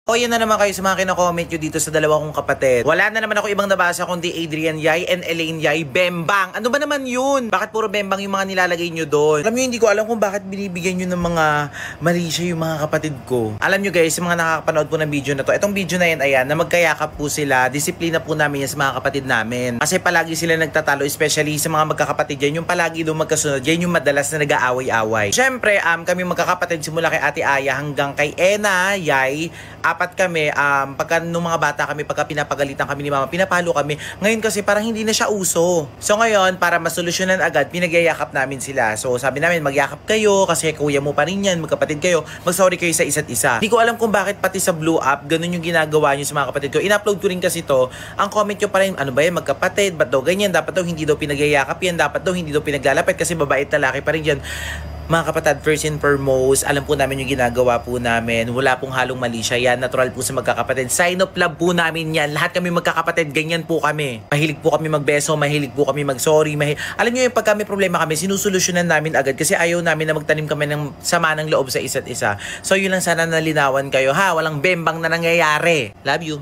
O yan na naman kayo sa mga kina-comment nyo dito sa dalawa kong kapatid. Wala na naman ako ibang nabasa kundi Adrian Yay and Elaine Yay Bembang. Ano ba naman yun? Bakit puro Bembang yung mga nilalagay nyo doon? Alam nyo, hindi ko alam kung bakit binibigyan nyo ng mga Marisha yung mga kapatid ko. Alam nyo guys, sa mga nakakapanood po ng video na to, itong video na yan, ayan, na magkayakap po sila, disiplina po namin yan sa mga kapatid namin. Kasi palagi sila nagtatalo, especially sa mga magkakapatid yan, yung palagi doon magkasunod, yan yung madalas na nag-aaway-away. Syempre, kami magkakapatid simula kay Ate Aya hanggang kay Ena, Yay, apat kami, pagka nung mga bata kami, pagka pinapagalitan kami ni mama, pinapalo kami. Ngayon kasi parang hindi na siya uso. So ngayon, para masolusyonan agad, pinagyayakap namin sila. So sabi namin, magyakap kayo kasi kuya mo pa rin yan, magkapatid kayo, mag-sorry kayo sa isa't isa. Hindi ko alam kung bakit pati sa Blue App, ganun yung ginagawa nyo sa mga kapatid ko. In-upload ko rin kasi to, ang comment nyo pa rin, ano ba yan, magkapatid, ba't daw ganyan, dapat daw hindi daw pinagyayakap yan, dapat daw hindi daw pinaglalapit kasi babae at lalaki pa rin yan. Mga kapatid, first and foremost, alam po namin yung ginagawa po namin. Wala pong halong mali siya yan. Natural po sa magkakapatid. Sign of love po namin yan. Lahat kami magkakapatid, ganyan po kami. Mahilig po kami magbeso, mahilig po kami mag-sorry. Alam nyo yung pag kami problema kami, sinusolusyonan namin agad kasi ayaw namin na magtanim kami ng sama ng loob sa isa't isa. So yun lang, sana nalinawan kayo ha. Walang bembang na nangyayari. Love you.